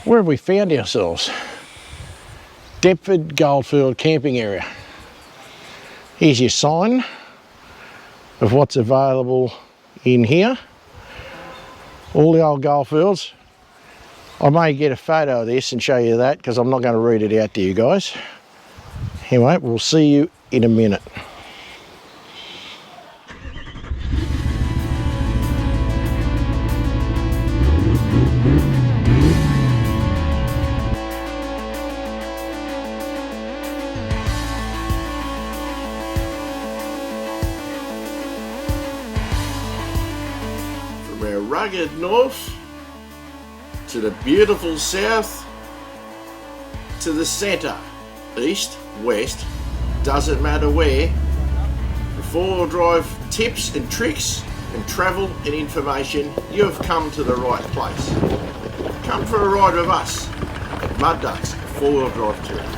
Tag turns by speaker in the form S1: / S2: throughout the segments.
S1: Where have we found ourselves? Deptford Camping Area. Here's your sign of what's available in here. All the old goldfields. I may get a photo of this and show you that because I'm not going to read it out to you guys. Anyway, we'll see you in a minute. From our rugged north to the beautiful south to the centre, east, west, doesn't matter where. For four-wheel drive tips and tricks and travel and information, you have come to the right place. Come for a ride with us at Mud Ducks four-wheel drive touring.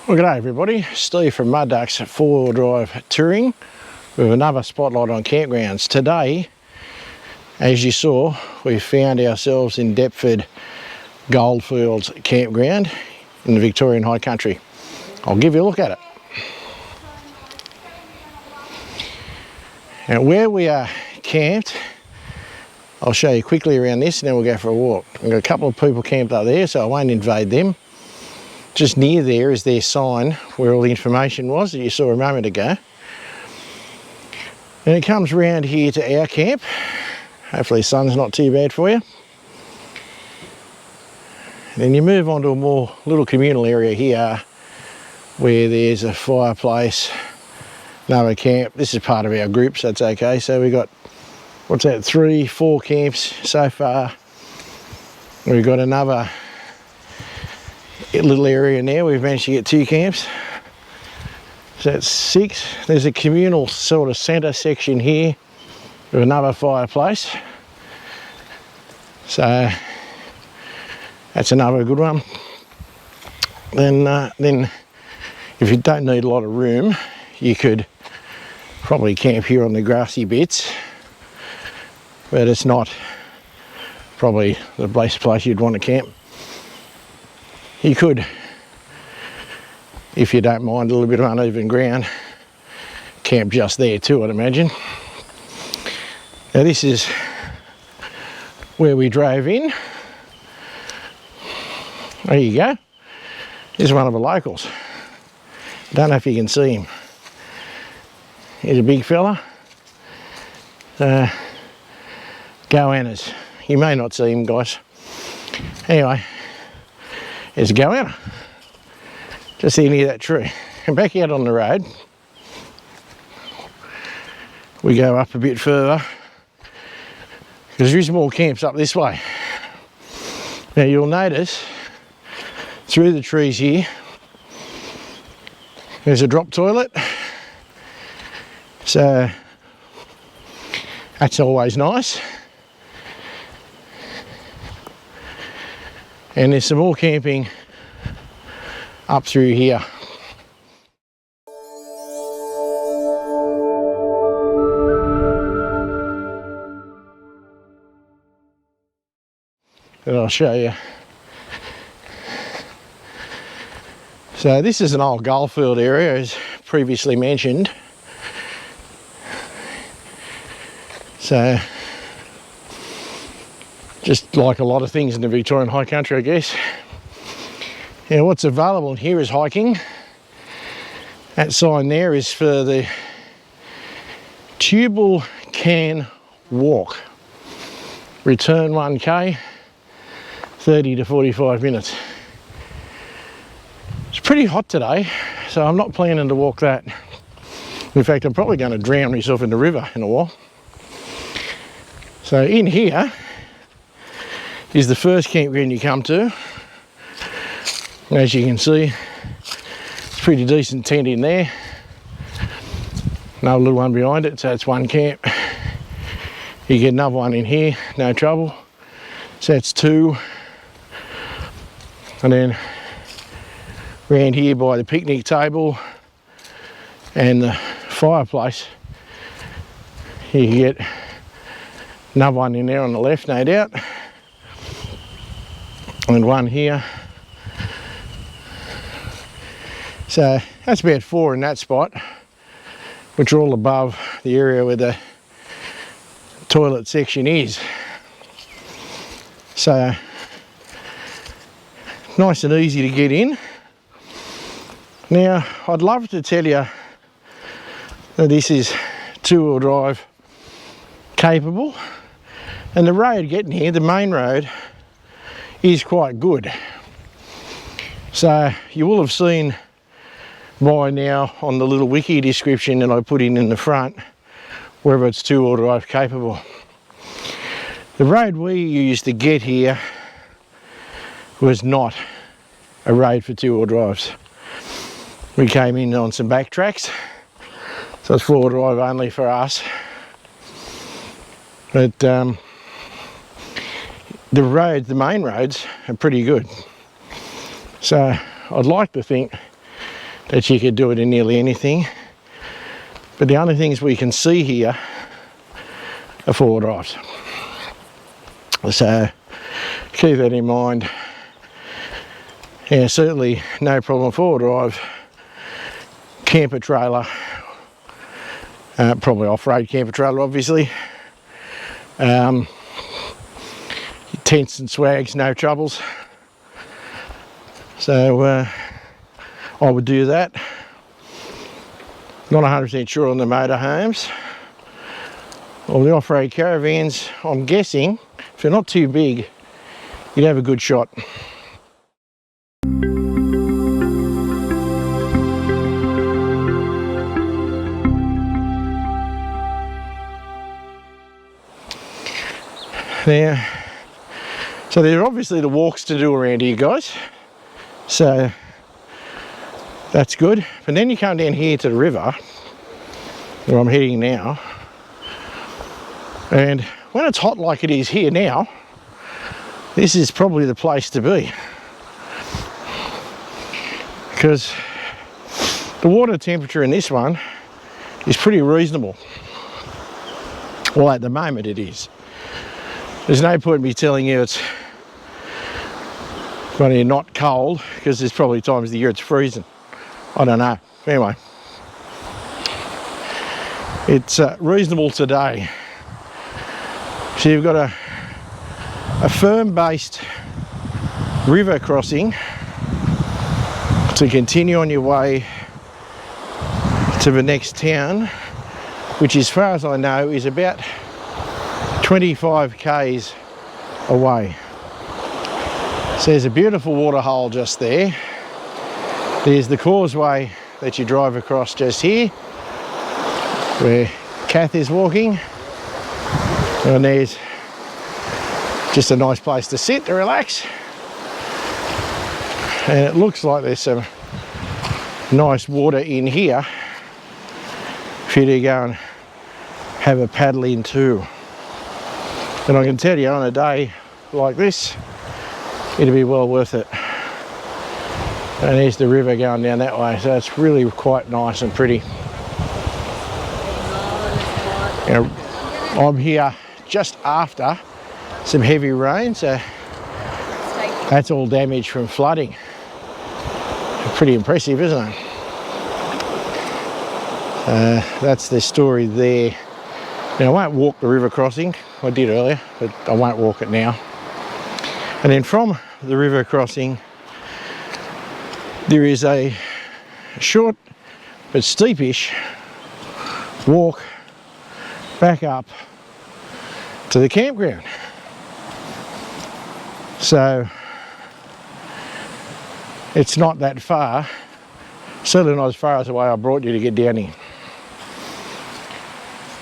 S1: Well, g'day everybody, Steve from Mud Ducks four-wheel drive touring with another spotlight on campgrounds. Today, as you saw, we found ourselves in Deptford Goldfields Campground in the Victorian High Country. I'll give you a look at it. Now where we are camped, I'll show you quickly around this and then we'll go for a walk. We've got a couple of people camped up there, so I won't invade them. Just near there is their sign where all the information was that you saw a moment ago. And it comes round here to our camp. Hopefully the sun's not too bad for you. And then you move on to a more little communal area here where there's a fireplace, another camp. This is part of our group, so it's okay. So we've got, what's that, 3, 4 camps so far. We've got another little area now. We've managed to get 2 camps, so that's 6. There's a communal sort of centre section here with another fireplace, so that's another good one. Then if you don't need a lot of room, you could probably camp here on the grassy bits, but it's not probably the best place you'd want to camp. You could, if you don't mind a little bit of uneven ground, camp just there too, I'd imagine. Now this is where we drove in. There you go. This is one of the locals. Don't know if you can see him. He's a big fella. Goannas. You may not see him, guys. Anyway. There's a goanna, just here near that tree. And back out on the road, we go up a bit further, because there is more camps up this way. Now you'll notice, through the trees here, there's a drop toilet. So, that's always nice. And there's some more camping up through here.
S2: that I'll show you. So this is an old goldfield area, as previously mentioned. So just like a lot of things in the Victorian High Country, I guess. Now what's available here is hiking. That sign there is for the Tubal Can Walk. Return 1k, 30 to 45 minutes. It's pretty hot today, so I'm not planning to walk that. In fact, I'm probably going to drown myself in the river in a while. So in here is the first campground you come to. As you can see, it's a pretty decent tent in there. Another little one behind it, so it's one camp. You get another one in here, no trouble. So that's two. And then around here by the picnic table and the fireplace, you get another one in there on the left, no doubt. And one here. So that's about four in that spot, which are all above the area where the toilet section is. So nice and easy to get in. Now I'd love to tell you that this is two-wheel drive capable, and the road getting here, the main road, is quite good. So you will have seen by now on the little wiki description that I put in the front whether it's two-wheel drive capable. The road we used to get here was not a road for two-wheel drives. We came in on some back tracks, so it's four-wheel drive only for us. But the roads, the main roads, are pretty good. So I'd like to think that you could do it in nearly anything. But the only things we can see here are four-wheel drives. So keep that in mind. Yeah, certainly no problem four-wheel drive. Camper trailer, probably off-road camper trailer obviously. Tents and swags, no troubles. So I would do that. Not 100% sure on the motorhomes or the off-road caravans. I'm guessing if they're not too big, you'd have a good shot. Now, so there are obviously the walks to do around here, guys. So that's good. But then you come down here to the river, where I'm heading now. And when it's hot like it is here now, this is probably the place to be. Because the water temperature in this one is pretty reasonable. Well, at the moment it is. There's no point in me telling you it's funny not cold, because there's probably times of the year it's freezing. I don't know. Anyway, it's reasonable today. So you've got a firm-based river crossing to continue on your way to the next town, which as far as I know is about 25 k's away. So there's a beautiful waterhole just there. There's the causeway that you drive across just here, where Kath is walking. And there's just a nice place to sit, to relax. And it looks like there's some nice water in here for you to go and have a paddle in too. And I can tell you, on a day like this, it'll be well worth it. And there's the river going down that way, so it's really quite nice and pretty. Now, I'm here just after some heavy rain, so That's all damage from flooding. Pretty impressive, isn't it? That's the story there. Now, I won't walk the river crossing. I did earlier, but I won't walk it now. And then from the river crossing, there is a short but steepish walk back up to the campground. So it's not that far, certainly not as far as the way I brought you to get down here.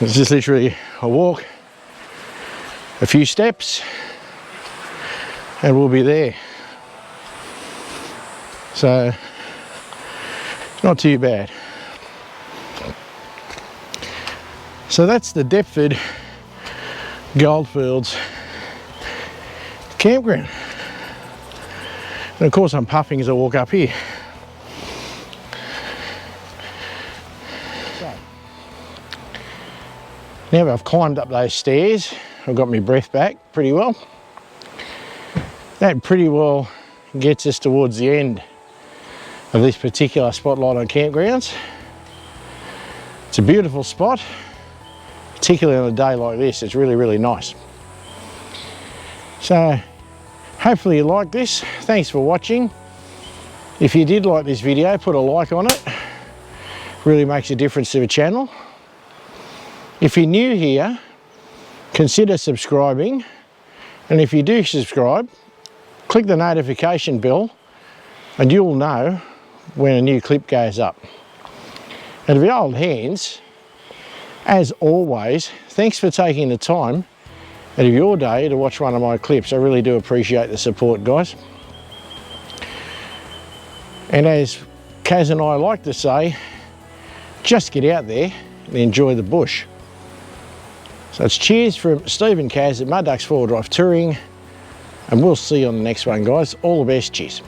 S2: It's just literally a walk, a few steps, and we'll be there. So, not too bad. So that's the Deptford Goldfields campground. And of course I'm puffing as I walk up here. Now that I've climbed up those stairs, I've got my breath back pretty well. That pretty well gets us towards the end of this particular spotlight on campgrounds. It's a beautiful spot, particularly on a day like this. It's really, really nice. So hopefully you like this. Thanks for watching. If you did like this video, put a like on it. Really makes a difference to the channel. If you're new here, consider subscribing, and if you do subscribe, click the notification bell and you'll know when a new clip goes up. And to the old hands, as always, thanks for taking the time out of your day to watch one of my clips. I really do appreciate the support, guys. And as Kaz and I like to say, just get out there and enjoy the bush. So it's cheers from Steve and Kaz at Mud Ducks 4-Wheel Drive Touring, and we'll see you on the next one, guys. All the best, cheers.